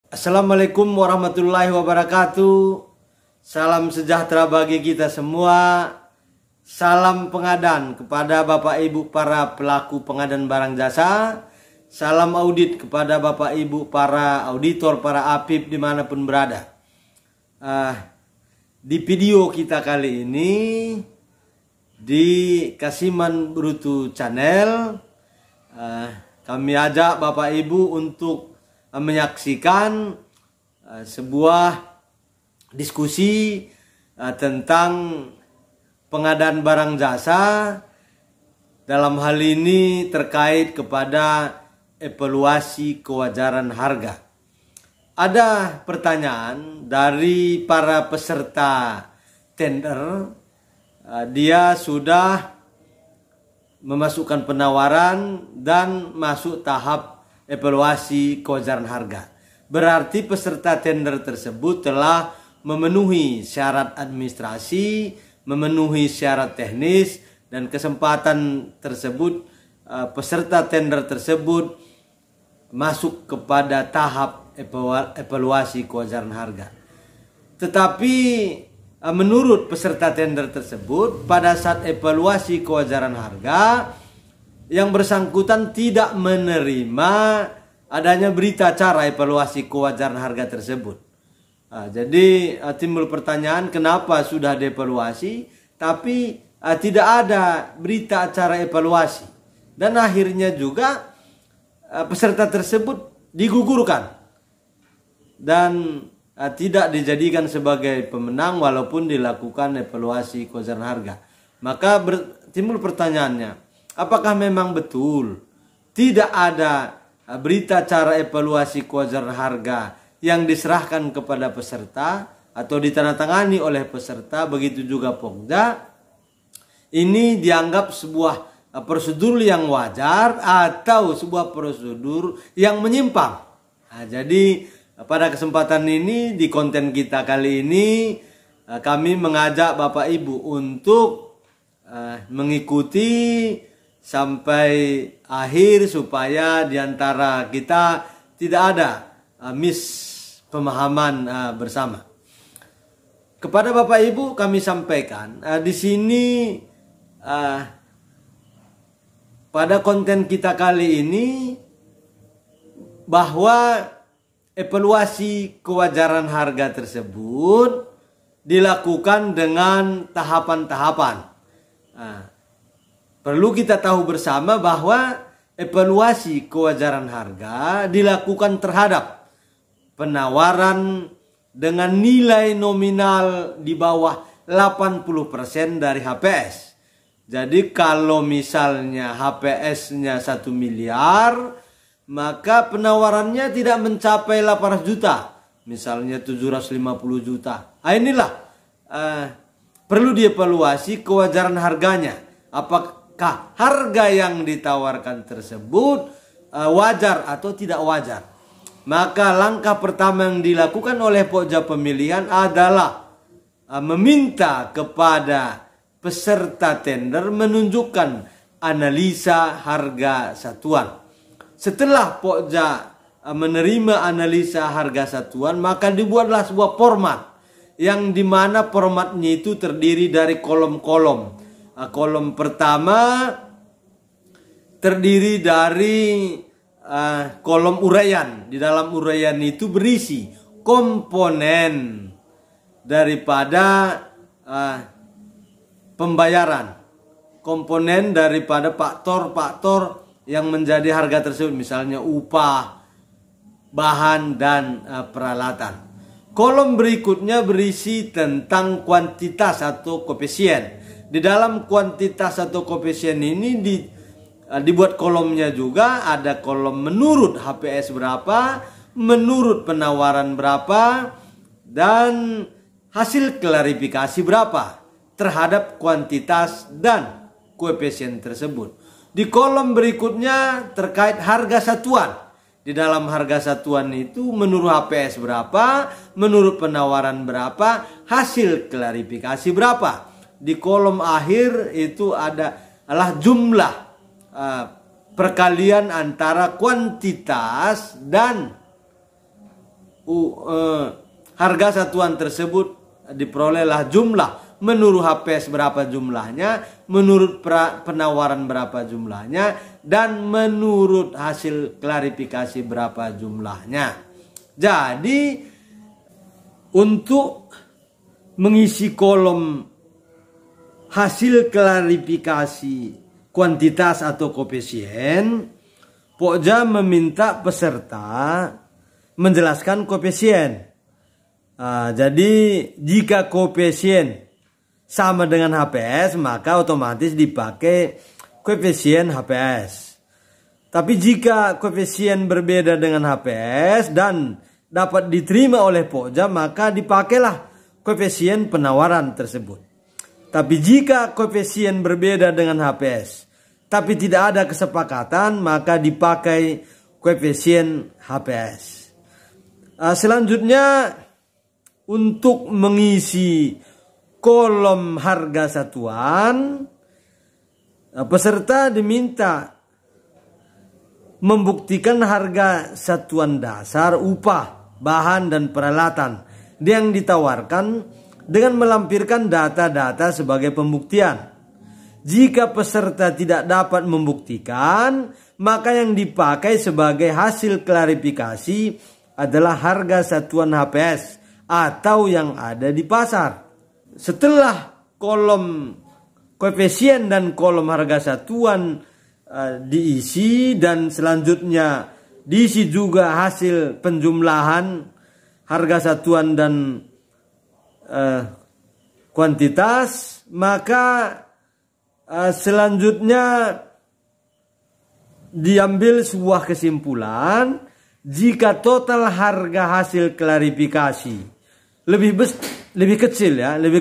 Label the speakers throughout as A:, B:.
A: Assalamualaikum warahmatullahi wabarakatuh. Salam sejahtera bagi kita semua. Salam pengadaan kepada Bapak Ibu para pelaku pengadaan barang jasa. Salam audit kepada Bapak Ibu para auditor, para APIP dimanapun berada. Di video kita kali ini di Kasiman Brutu Channel, kami ajak Bapak Ibu untuk menyaksikan sebuah diskusi tentang pengadaan barang jasa, dalam hal ini terkait kepada evaluasi kewajaran harga. Ada pertanyaan dari para peserta tender, dia sudah memasukkan penawaran dan masuk tahap evaluasi kewajaran harga. Berarti peserta tender tersebut telah memenuhi syarat administrasi, memenuhi syarat teknis, dan kesempatan tersebut peserta tender tersebut masuk kepada tahap evaluasi kewajaran harga. Tetapi menurut peserta tender tersebut, pada saat evaluasi kewajaran harga, yang bersangkutan tidak menerima adanya berita acara evaluasi kewajaran harga tersebut. Jadi timbul pertanyaan, kenapa sudah dievaluasi tapi tidak ada berita acara evaluasi, dan akhirnya juga peserta tersebut digugurkan dan tidak dijadikan sebagai pemenang walaupun dilakukan evaluasi kewajaran harga. Maka timbul pertanyaannya, apakah memang betul tidak ada berita acara evaluasi kewajaran harga yang diserahkan kepada peserta atau ditandatangani oleh peserta, begitu juga Pokja? Ini dianggap sebuah prosedur yang wajar atau sebuah prosedur yang menyimpang. Jadi pada kesempatan ini, di konten kita kali ini, kami mengajak Bapak Ibu untuk mengikuti sampai akhir supaya diantara kita tidak ada pemahaman bersama. Kepada Bapak Ibu kami sampaikan di sini, pada konten kita kali ini, bahwa evaluasi kewajaran harga tersebut dilakukan dengan tahapan-tahapan. Perlu kita tahu bersama bahwa evaluasi kewajaran harga dilakukan terhadap penawaran dengan nilai nominal di bawah 80% dari HPS. Jadi kalau misalnya HPS-nya 1 miliar, maka penawarannya tidak mencapai 800 juta, misalnya 750 juta. Inilah perlu dievaluasi kewajaran harganya. Apakah harga yang ditawarkan tersebut wajar atau tidak wajar? Maka langkah pertama yang dilakukan oleh Pokja Pemilihan adalah meminta kepada peserta tender menunjukkan analisa harga satuan. Setelah Pokja menerima analisa harga satuan, maka dibuatlah sebuah format yang dimana formatnya itu terdiri dari kolom-kolom. Kolom pertama terdiri dari kolom uraian. Di dalam uraian itu berisi komponen daripada pembayaran, komponen daripada faktor-faktor yang menjadi harga tersebut, misalnya upah, bahan, dan peralatan. Kolom berikutnya berisi tentang kuantitas atau koefisien. Di dalam kuantitas atau koefisien ini dibuat kolomnya juga, ada kolom menurut HPS berapa, menurut penawaran berapa, dan hasil klarifikasi berapa terhadap kuantitas dan koefisien tersebut. Di kolom berikutnya terkait harga satuan. Di dalam harga satuan itu menurut HPS berapa, menurut penawaran berapa, hasil klarifikasi berapa. Di kolom akhir itu adalah jumlah perkalian antara kuantitas dan harga satuan tersebut diperolehlah jumlah menurut HPS berapa jumlahnya, menurut penawaran berapa jumlahnya, dan menurut hasil klarifikasi berapa jumlahnya. Jadi untuk mengisi kolom hasil klarifikasi kuantitas atau koefisien, Pokja meminta peserta menjelaskan koefisien. Jadi jika koefisien sama dengan HPS, maka otomatis dipakai koefisien HPS. Tapi jika koefisien berbeda dengan HPS dan dapat diterima oleh Pokja, maka dipakailah koefisien penawaran tersebut. Tapi jika koefisien berbeda dengan HPS, tapi tidak ada kesepakatan, maka dipakai koefisien HPS. Selanjutnya, untuk mengisi kolom harga satuan, peserta diminta membuktikan harga satuan dasar, upah, bahan, dan peralatan yang ditawarkan dengan melampirkan data-data sebagai pembuktian. Jika peserta tidak dapat membuktikan, maka yang dipakai sebagai hasil klarifikasi adalah harga satuan HPS atau yang ada di pasar. Setelah kolom koefisien dan kolom harga satuan diisi, dan selanjutnya diisi juga hasil penjumlahan harga satuan dan kuantitas, maka selanjutnya diambil sebuah kesimpulan. Jika total harga hasil klarifikasi lebih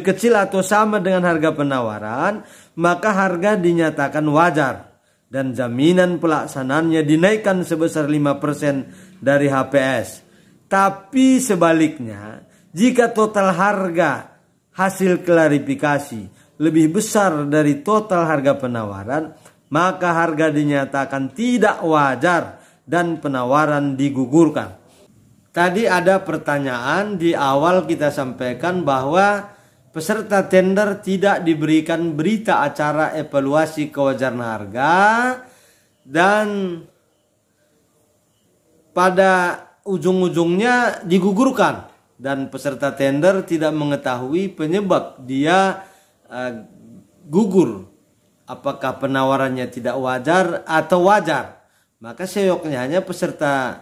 A: kecil atau sama dengan harga penawaran, maka harga dinyatakan wajar dan jaminan pelaksanaannya dinaikkan sebesar 5% dari HPS. Tapi sebaliknya, jika total harga hasil klarifikasi lebih besar dari total harga penawaran, maka harga dinyatakan tidak wajar dan penawaran digugurkan. Tadi ada pertanyaan di awal kita sampaikan bahwa peserta tender tidak diberikan berita acara evaluasi kewajaran harga, dan pada ujung-ujungnya digugurkan, dan peserta tender tidak mengetahui penyebab dia gugur, apakah penawarannya tidak wajar atau wajar. Maka seyoknya hanya peserta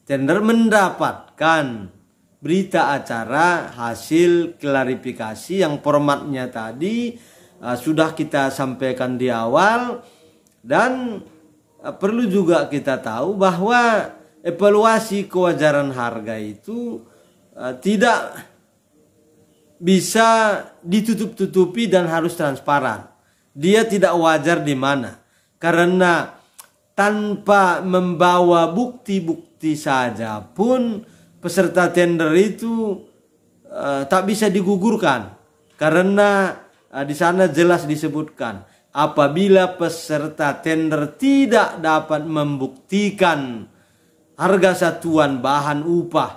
A: tender mendapatkan berita acara hasil klarifikasi yang formatnya tadi sudah kita sampaikan di awal. Dan perlu juga kita tahu bahwa evaluasi kewajaran harga itu tidak bisa ditutup-tutupi dan harus transparan. Dia tidak wajar di mana? Karena tanpa membawa bukti-bukti saja pun peserta tender itu tak bisa digugurkan. Karena di sana jelas disebutkan, apabila peserta tender tidak dapat membuktikan harga satuan bahan upah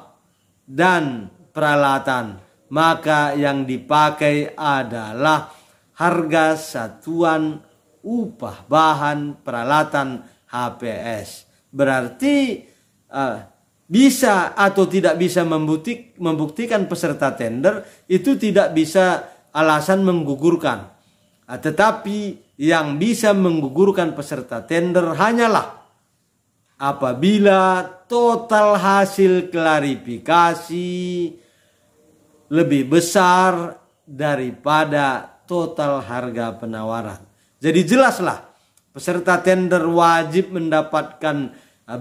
A: dan peralatan, maka yang dipakai adalah harga satuan upah bahan peralatan HPS. Berarti bisa atau tidak bisa membuktikan peserta tender itu tidak bisa alasan menggugurkan. Tetapi yang bisa menggugurkan peserta tender hanyalah apabila total hasil klarifikasi lebih besar daripada total harga penawaran. Jadi jelaslah peserta tender wajib mendapatkan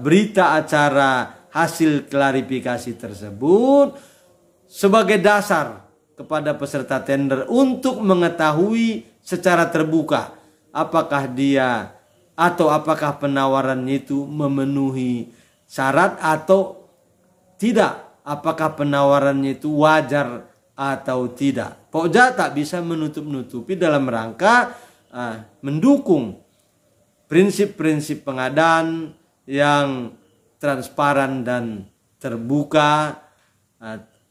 A: berita acara hasil klarifikasi tersebut sebagai dasar kepada peserta tender untuk mengetahui secara terbuka apakah dia atau apakah penawaran itu memenuhi syarat atau tidak. Apakah penawarannya itu wajar atau tidak. Pokja tak bisa menutup-nutupi dalam rangka mendukung prinsip-prinsip pengadaan yang transparan dan terbuka,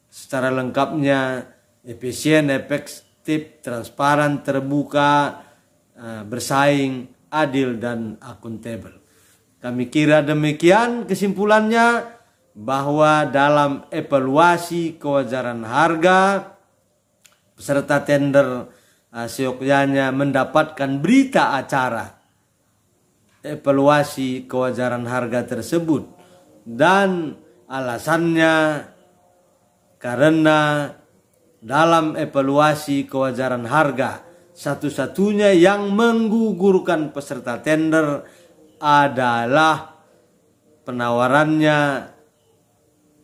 A: secara lengkapnya, efisien, efektif, transparan, terbuka, bersaing, adil, dan akuntabel. Kami kira demikian kesimpulannya, bahwa dalam evaluasi kewajaran harga, peserta tender seyogyanya mendapatkan berita acara evaluasi kewajaran harga tersebut, dan alasannya karena dalam evaluasi kewajaran harga satu-satunya yang menggugurkan peserta tender adalah penawarannya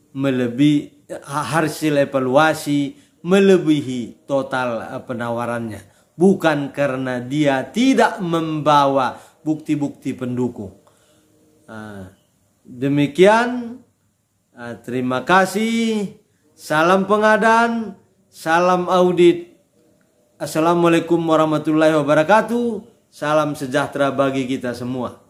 A: melebihi hasil evaluasi, melebihi total penawarannya, bukan karena dia tidak membawa bukti-bukti pendukung. Demikian, terima kasih. Salam pengadaan, salam audit. Assalamualaikum warahmatullahi wabarakatuh. Salam sejahtera bagi kita semua.